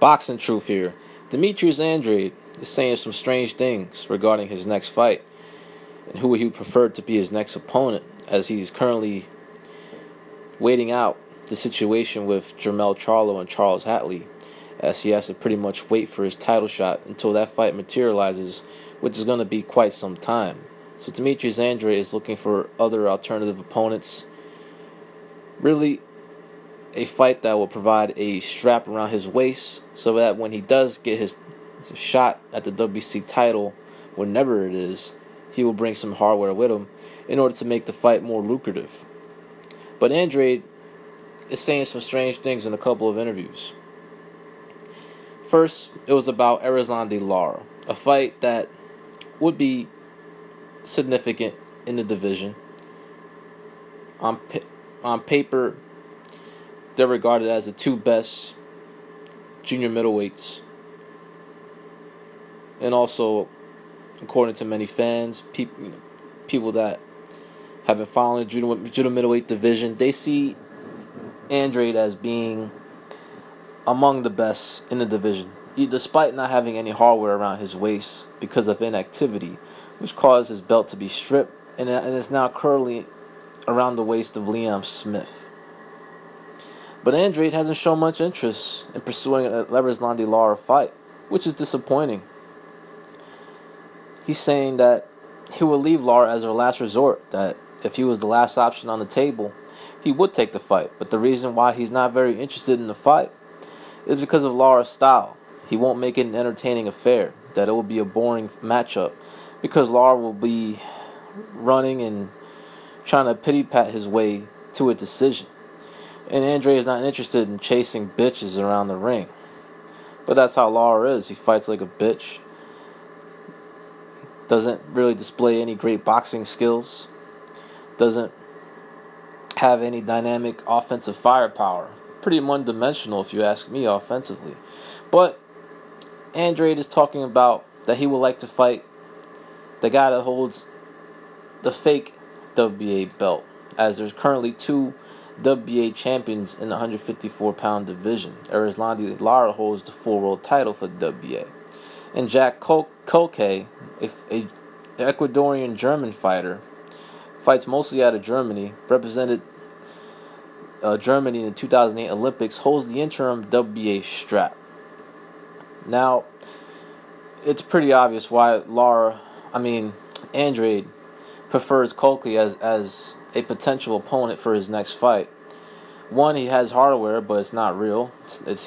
Boxing truth here. Demetrius Andrade is saying some strange things regarding his next fight and who he would prefer to be his next opponent, as he's currently waiting out the situation with Jermell Charlo and Charles Hatley, as he has to pretty much wait for his title shot until that fight materializes, which is going to be quite some time. So Demetrius Andrade is looking for other alternative opponents. Really, a fight that will provide a strap around his waist so that when he does get his shot at the WC title, whenever it is, he will bring some hardware with him in order to make the fight more lucrative. But Andrade is saying some strange things in a couple of interviews. First, it was about Erislandy Lara, a fight that would be significant in the division. On paper, they're regarded as the two best junior middleweights. And also, according to many fans, people that have been following the junior middleweight division, they see Andrade as being among the best in the division, despite not having any hardware around his waist because of inactivity, which caused his belt to be stripped and is now currently around the waist of Liam Smith. But Andrade hasn't shown much interest in pursuing a Erislandy Lara fight, which is disappointing. He's saying that he will leave Lara as her last resort, that if he was the last option on the table, he would take the fight. But the reason why he's not very interested in the fight is because of Lara's style. He won't make it an entertaining affair, that it will be a boring matchup, because Lara will be running and trying to pity-pat his way to a decision. And Andrade is not interested in chasing bitches around the ring. But that's how Lara is. He fights like a bitch. Doesn't really display any great boxing skills. Doesn't have any dynamic offensive firepower. Pretty one-dimensional, if you ask me, offensively. But Andrade is talking about that he would like to fight the guy that holds the fake WBA belt, as there's currently two WBA champions in the 154-pound division. Erislandy Lara holds the full world title for the WBA. And Jack Koke, a Ecuadorian German fighter, fights mostly out of Germany, represented Germany in the 2008 Olympics, holds the interim WBA strap. Now, it's pretty obvious why Andrade prefers Koke as a potential opponent for his next fight. One, he has hardware, but it's not real.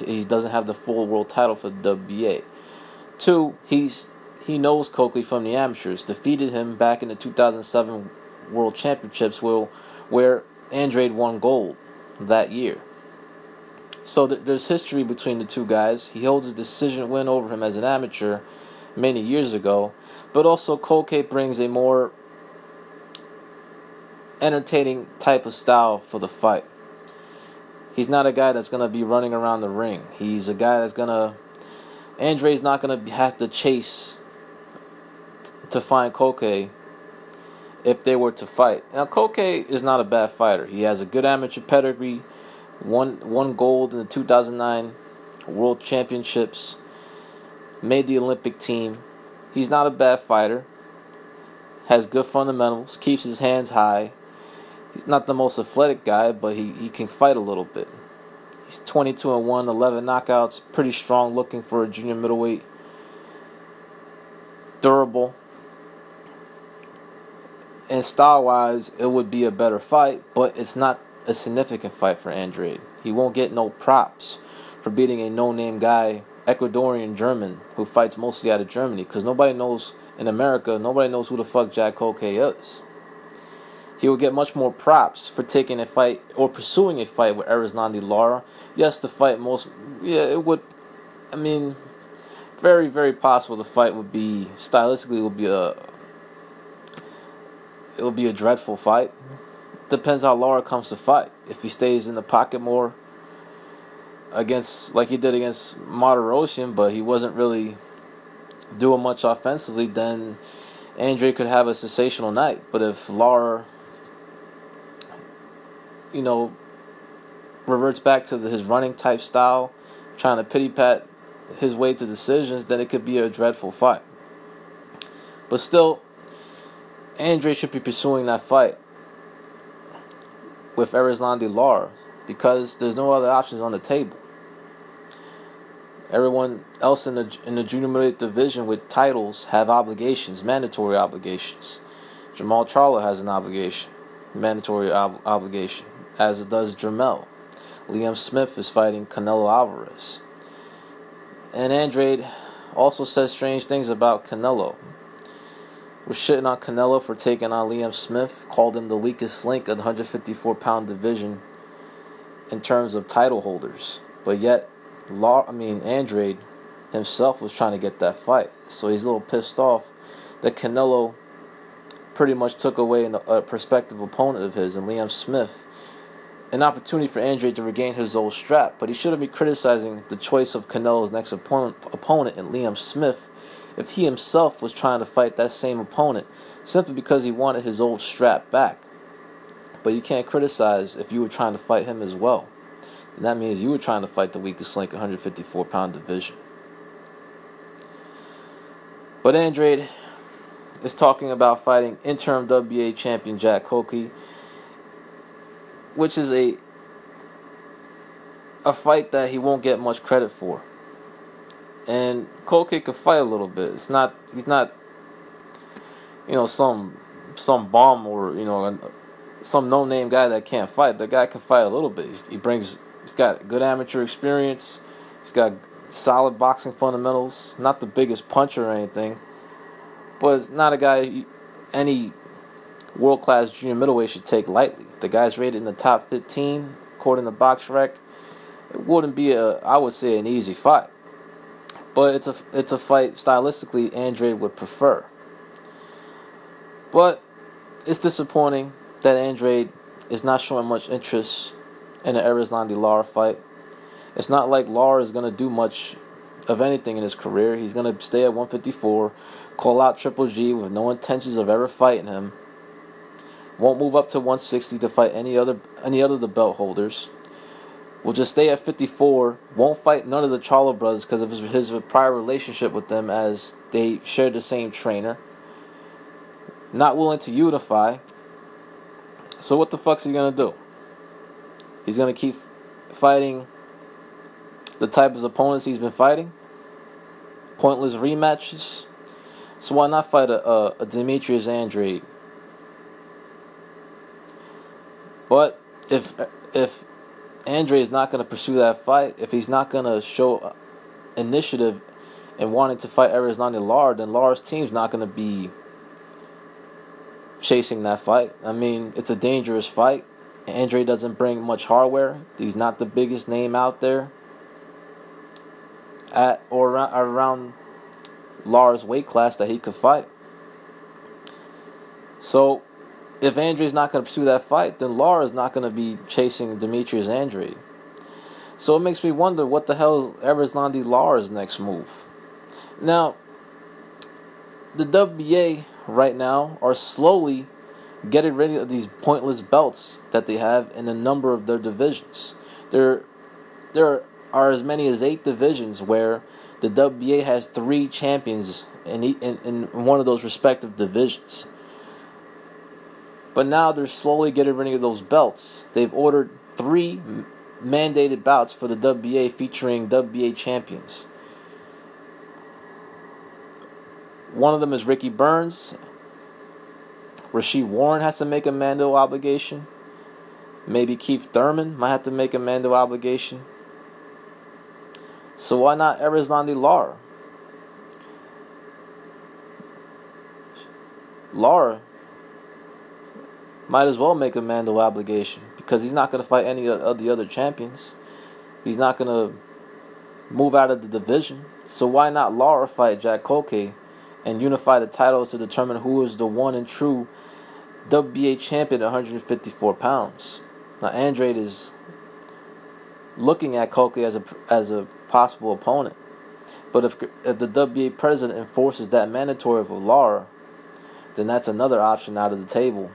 He doesn't have the full world title for the WBA. Two, he knows Koke from the amateurs. Defeated him back in the 2007 World Championships, where Andrade won gold that year. So there's history between the two guys. He holds a decision win over him as an amateur many years ago, but also Koke brings a more entertaining type of style for the fight. He's not a guy that's going to be running around the ring. He's a guy that's Andrade's not going to have to chase to find Koke if they were to fight. Now, Koke is not a bad fighter. He has a good amateur pedigree, won gold in the 2009 World Championships, made the Olympic team. He's not a bad fighter, has good fundamentals, keeps his hands high. He's not the most athletic guy, but he can fight a little bit. He's 22-1, 11 knockouts, pretty strong looking for a junior middleweight. Durable. And style-wise, it would be a better fight, but it's not a significant fight for Andrade. He won't get no props for beating a no-name guy, Ecuadorian German, who fights mostly out of Germany, because nobody knows in America, nobody knows who the fuck Jack Koke is. He will get much more props for taking a fight or pursuing a fight with Erislandy Lara. Yes, the fight it would, very, very possible the fight would be, stylistically, it will be a dreadful fight. Depends how Lara comes to fight. If he stays in the pocket more like he did against Martirosyan, but he wasn't really doing much offensively, then Andrade could have a sensational night. But if Lara reverts back to his running type style, trying to pity pat his way to decisions, then it could be a dreadful fight. But still, Andrade should be pursuing that fight with Erislandy Lara because there's no other options on the table. Everyone else in the junior middleweight division with titles have obligations, mandatory obligations. Jamal Charlo has an obligation, mandatory obligation, as does Jermell. Liam Smith is fighting Canelo Alvarez. And Andrade also says strange things about Canelo. Was shitting on Canelo for taking on Liam Smith, called him the weakest link of the 154-pound division in terms of title holders. But yet, Andrade himself was trying to get that fight. So he's a little pissed off that Canelo pretty much took away a prospective opponent of his, and Liam Smith, an opportunity for Andrade to regain his old strap. But he shouldn't be criticizing the choice of Canelo's next opponent in Liam Smith if he himself was trying to fight that same opponent simply because he wanted his old strap back. But you can't criticize if you were trying to fight him as well. And that means you were trying to fight the weakest link 154-pound division. But Andrade is talking about fighting interim WBA champion Jack Koke, which is a fight that he won't get much credit for. And Koke could fight a little bit. He's not some bum or some no-name guy that can't fight. The guy can fight a little bit. He's got good amateur experience. He's got solid boxing fundamentals. Not the biggest puncher or anything, but it's not a guy any world-class junior middleweight should take lightly. The guy's rated in the top 15 according to BoxRec. It wouldn't be I would say an easy fight, but it's a fight stylistically Andrade would prefer. But it's disappointing that Andrade is not showing much interest in the Erislandy Lara fight. It's not like Lara is going to do much of anything in his career. He's going to stay at 154, call out Triple G with no intentions of ever fighting him. Won't move up to 160 to fight any other of the belt holders. Will just stay at 54. Won't fight none of the Charlo brothers because of his prior relationship with them, as they shared the same trainer. Not willing to unify. So what the fuck's he gonna do? He's gonna keep fighting the type of opponents he's been fighting? Pointless rematches? So why not fight a Demetrius Andrade? But if Andrade is not going to pursue that fight, if he's not going to show initiative in wanting to fight Erislandy Lara, then Lara's team's not going to be chasing that fight. I mean, it's a dangerous fight. Andrade doesn't bring much hardware. He's not the biggest name out there at or around Lara's weight class that he could fight. So if Andrade's not going to pursue that fight, then Lara's not going to be chasing Demetrius Andrade. So it makes me wonder what the hell is Erislandy Lara's next move. Now, the WBA right now are slowly getting rid of these pointless belts that they have in a number of their divisions. There are as many as 8 divisions where the WBA has 3 champions in one of those respective divisions. But now they're slowly getting rid of those belts. They've ordered 3 mandated bouts for the WBA featuring WBA champions. One of them is Ricky Burns. Rasheed Warren has to make a Mando obligation. Maybe Keith Thurman might have to make a Mando obligation. So why not Erislandy Lara? Lara might as well make a Mando obligation because he's not going to fight any of the other champions. He's not going to move out of the division. So why not Lara fight Jack Koke and unify the titles to determine who is the one and true WBA champion at 154 pounds? Now Andrade is looking at Koke as a possible opponent. But if the WBA president enforces that mandatory for Lara, then that's another option out of the table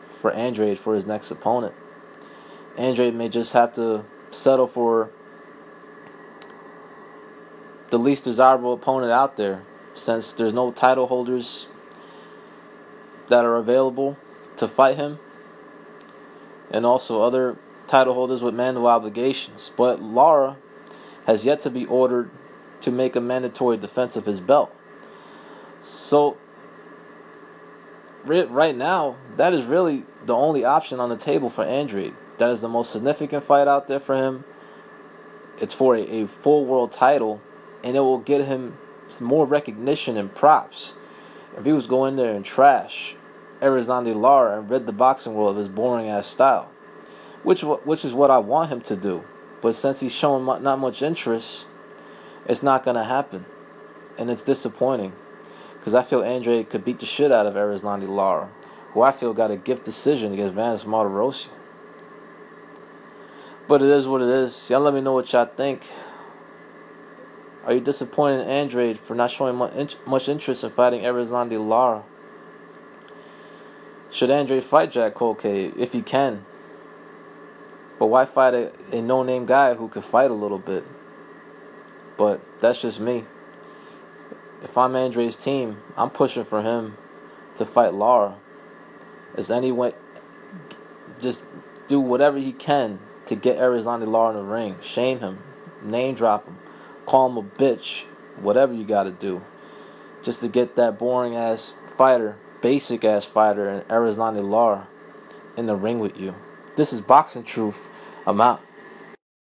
for Andrade for his next opponent. Andrade may just have to settle for the least desirable opponent out there, since there's no title holders that are available to fight him, and also other title holders with mandatory obligations. But Lara has yet to be ordered to make a mandatory defense of his belt. So right now, that is really the only option on the table for Andrade. That is the most significant fight out there for him. It's for a full world title, and it will get him some more recognition and props. If he was going there and trash Erislandy Lara and rid the boxing world of his boring ass style, which is what I want him to do. But since he's showing not much interest, it's not going to happen, and it's disappointing, because I feel Andrade could beat the shit out of Erislandy Lara, who I feel got a gift decision against Vanes Martirosyan. But it is what it is. Y'all let me know what y'all think. Are you disappointed in Andrade for not showing much interest in fighting Erislandy Lara? Should Andrade fight Jack Colque if he can? But why fight a no-name guy who could fight a little bit? But that's just me. If I'm Andrade's team, I'm pushing for him to fight Lara. As anyone, just do whatever he can to get Erislandy Lara in the ring. Shame him. Name drop him. Call him a bitch. Whatever you gotta do. Just to get that boring ass fighter, basic ass fighter, and Erislandy Lara in the ring with you. This is Boxing Truth. I'm out.